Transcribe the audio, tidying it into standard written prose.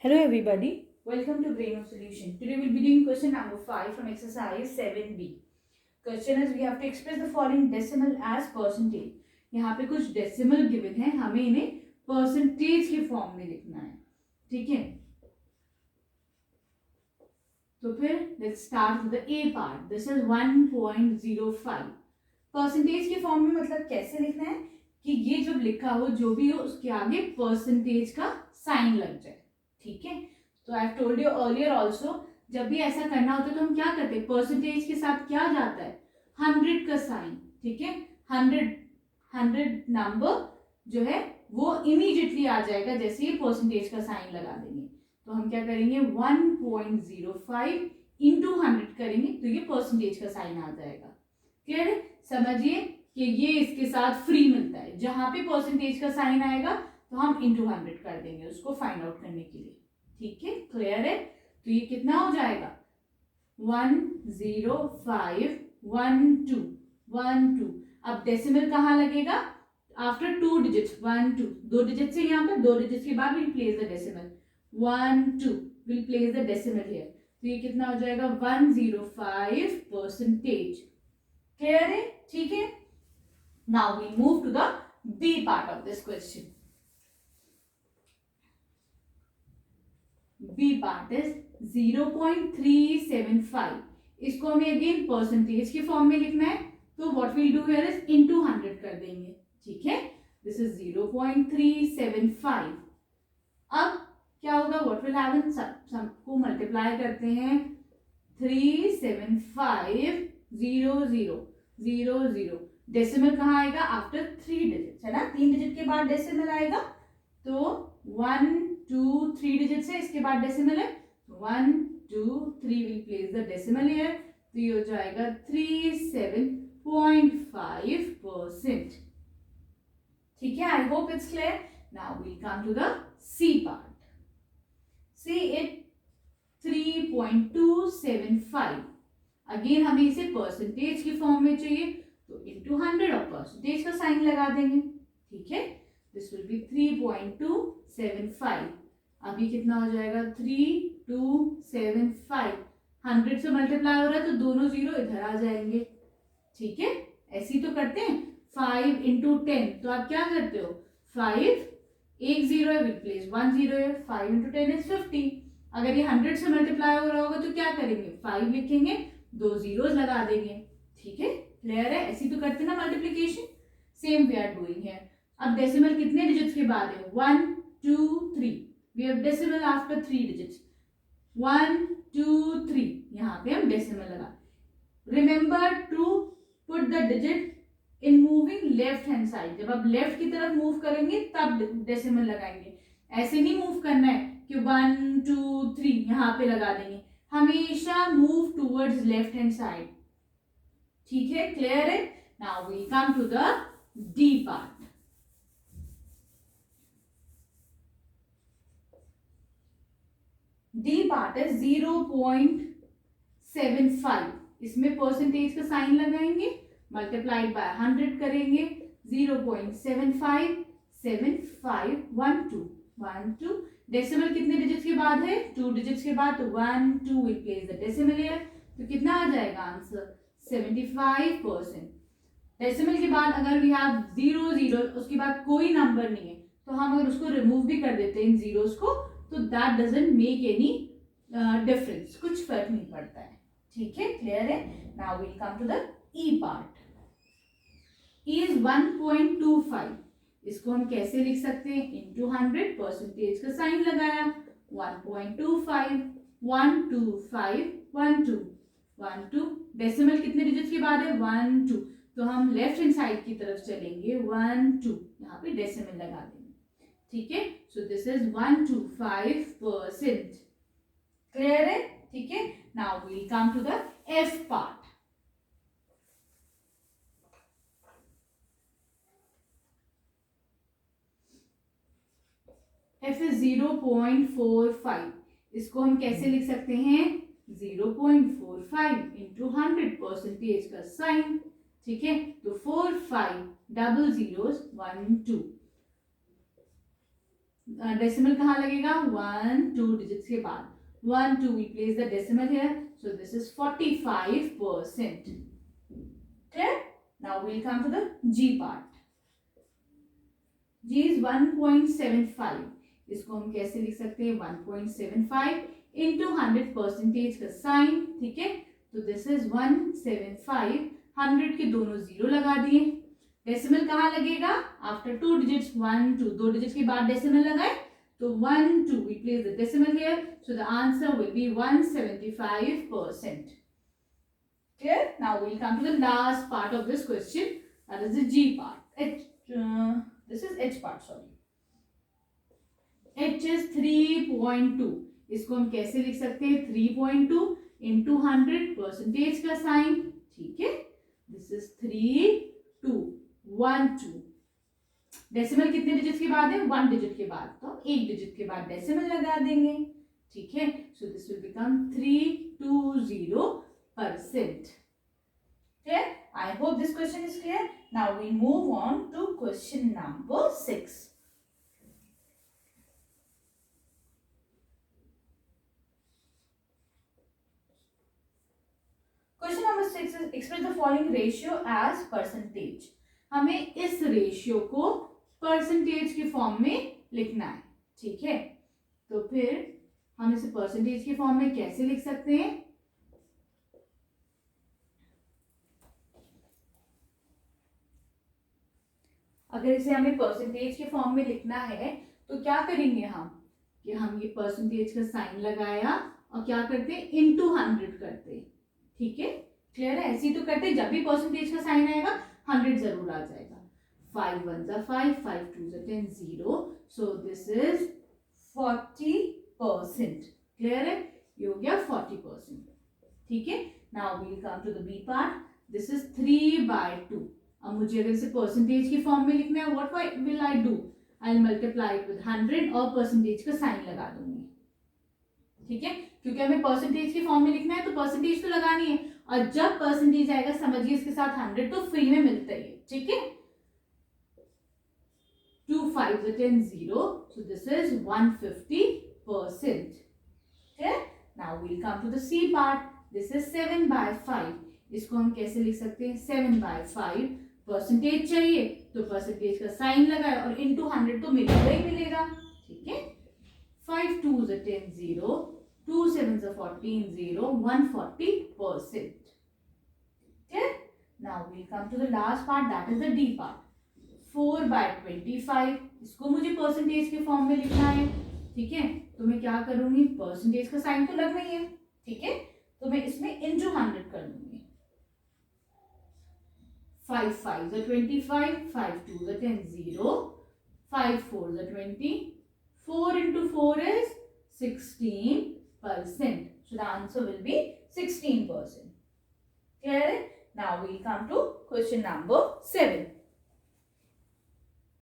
Hello everybody, welcome to Brain of Solution. Today we'll be doing question number 5 from exercise 7b. Question is we have to express the following decimal as percentage. यहाँ पे कुछ decimal given है, हमें इन्हें percentage के form में लिखना है, ठीक है? तो फिर let's start with the A part. This is 1.05. Percentage के form में मतलब कैसे लिखना है कि ये जब लिखा हो जो भी हो उसके आगे percentage का sign लग जाए. ठीक है, तो I have told you earlier also, जब भी ऐसा करना होता है तो हम क्या करते हैं, परसेंटेज के साथ क्या जाता है, 100 का साइन. ठीक है, 100 नंबर जो है वो इमीडिएटली आ जाएगा जैसे ही परसेंटेज का साइन लगा देंगे. तो हम क्या करेंगे, 1.05 इंटू 100 करेंगे तो ये परसेंटेज का साइन आ जाएगा. क्लियर है? समझिए कि ये इसके साथ फ्री मिलता है, जहां पे परसेंटेज का साइन आएगा तो हम इंटू 100 कर देंगे उसको फाइंड आउट करने के लिए. ठीक है, क्लियर है? तो ये कितना हो जाएगा, 10512. अब डेसिमल कहाँ लगेगा, आफ्टर 2 डिजिट्स, 1 2, 2 डिजिट से यहाँ पर 2 डिजिट के बाद will place the decimal, 1 2 will place the decimal here. तो ये कितना हो जाएगा, 105%. क्लियर है? ठीक है, now we move to the B part of this question. B part is 0.375. इसको हमें अगेन परसेंटेज के फॉर्म में लिखना है, तो what will do here is into 100 कर देंगे. ठीक है, दिस इज 0.375. अब क्या होगा, व्हाट विल हैपन, सबको मल्टीप्लाई करते हैं, 3750000. डेसिमल कहाँ आएगा, आफ्टर 3 डिजिट है ना, 3 डिजिट के बाद डेसिमल आएगा. तो 1 2 3 डिजिट है, इसके बाद डेसिमल है, 1 2 3 will place the decimal here. तो ये हो जाएगा 37.5%. ठीक है, I hope it's clear. Now we come to the C part. See it 3.275. Again हमें इसे परसेंटेज की फॉर्म में चाहिए, तो इंटू 100 और परसेंटेज का साइन लगा देंगे. ठीक है, दिस विल बी 3.275. अभी कितना हो जाएगा, 3275. 100 से मल्टीप्लाई हो रहा है तो दोनों जीरो इधर आ जाएंगे. ठीक है, ऐसे ही तो करते हैं. 5 इंटू 10, तो आप क्या करते हो, 5 एक जीरो है, विल प्लेस 1 जीरो है, 5 इंटू 10 इज 50. अगर ये 100 से मल्टीप्लाई हो रहा होगा तो क्या करेंगे, 5 लिखेंगे, 2 जीरोस लगा देंगे. ठीक है, क्लियर है? ऐसे तो करते ना multiplication. Same we are doing here. अब डेसिमल कितने डिजिट्स के बाद है, 1 2 3. We have decimal after 3 digits, 1 2 3. यहाँ पे हम डेसिमल लगा. Remember to put the digit in moving left hand side. जब आप लेफ्ट की तरफ मूव करेंगे तब डेसिमल लगाएंगे. ऐसे नहीं मूव करना है कि 1 2 3 यहाँ पे लगा देंगे. हमेशा move towards left hand side. ठीक है, क्लियर है? Now we come to the D part. D part है 0.75. इसमें परसेंटेज का साइन लगाएंगे, मल्टीप्लाइड बाय 100 करेंगे, 0.757512. डेसिमल कितने डिजिट्स के बाद है, 2 डिजिट्स के बाद, तो 1 2 will place the decimal here. तो कितना आ जाएगा आंसर, 75%. डेसिमल के बाद अगर वी हैव 0 0, उसके बाद कोई नंबर नहीं है, तो हम अगर उसको रिमूव भी कर देते हैं इन जीरोस को, तो that doesn't make any difference, कुछ फर्क नहीं पड़ता है. ठीक है, क्लियर है? Now will come to the E part. E is 1.25. इसको हम कैसे लिख सकते हैं, इंटू 100, परसेंटेज का साइन लगाया, 1.25 1 2 5 1 2 1 2. डेसिमल कितने डिजिट्स के बाद है, 1 2. तो हम लेफ्ट हैंड साइड की तरफ चलेंगे, 1 2, यहाँ पे डेसिमल लगा देंगे. ठीक है, सो दिस इज 125%. क्लियर है? ठीक है, now we come to the F part. F is 0.45. इसको हम कैसे लिख सकते हैं, 0.45 इंटू 100, परसेंटेज का साइन. ठीक है, तो 4 5 डबल जीरोस 1 2. डेसिमल कहाँ लगेगा, 1 2 डिजिट्स के बाद, 1 2 we place the decimal here, so this is 45%. Clear? Now we'll come to the G part. G is 1.75. इसको हम कैसे लिख सकते हैं, 1.75 into 100 परसेंटेज का साइन, ठीक है, तो दिस इज 175, 100 के दोनों जीरो लगा दिए, डेसिमल कहाँ लगेगा, आफ्टर 2 डिजिट्स, 1 2 2 डिजिट्स के बाद डेसिमल लगाए, तो 1 2 we place the decimal here, so the answer will be 175%. Clear? Now we'll come to the last part of this question, that is the G part. This is H part, sorry. H is 3.2. इसको हम कैसे लिख सकते हैं, 3.2 into 100 percentage का sign, ठीक है, this is 3212. Decimal कितने डिजिट के बाद है, 1 डिजिट के बाद, तो 1 डिजिट के बाद डेसिमल लगा देंगे, ठीक है, so this will become 320%. Clear? I hope this question is clear. Now we move on to question number 6. Question number 6 is express the following ratio as percentage. हमें इस रेशियो को परसेंटेज के फॉर्म में लिखना है, ठीक है, तो फिर हम इसे परसेंटेज के फॉर्म में कैसे लिख सकते हैं, अगर इसे हमें परसेंटेज के फॉर्म में लिखना है तो क्या करेंगे हम, कि हम ये परसेंटेज का साइन लगाया और क्या करते हैं, इनटू 100 करते, ठीक है, क्लियर है, ऐसे ही तो करते, जब भी परसेंटेज का साइन आएगा 100 जरूर आ जाएगा, 5 1 5, 5 2 10, 0, सो दिस इज 40%. क्लियर है, ये हो गया 40%, ठीक है. Now we will come to the B part, this is 3/2. अब मुझे अगर इसे परसेंटेज की फॉर्म में लिखना है, what will I do, I will multiply it with 100 और परसेंटेज का साइन लगा दूंगी, ठीक है, क्योंकि हमें परसेंटेज की फॉर्म में लिखना है तो परसेंटेज तो लगानी है, और जब परसेंटेज आएगा समझिए इसके साथ 100 तो फ्री में मिलता ही है, ठीक है, 2 5 10, 0, so this is 150%. Okay? Now we'll come to the C part. This is 7/5. इसको हम कैसे लिख सकते हैं, 7/5, परसेंटेज चाहिए तो परसेंटेज का साइन लगाए और इनटू 100 तो मिलेगा ही मिलेगा, ठीक है, 5 2 10, 0, 2 7 14, 0, 140%. Okay? Now we'll come to the last part, that is the D part. 4/25. इसको मुझे परसेंटेज के फॉर्म में लिखना है, ठीक है, तो मैं क्या करूंगी, परसेंटेज का साइन तो लगना ही है, ठीक है, तो मैं इसमें इनटू 100 कर दूंगी, 5 5 25, 5 2 10, 0, 5 4 20, 4 into 4 is 16%, so the answer will be 16%. Clear? Now we come to question number 7.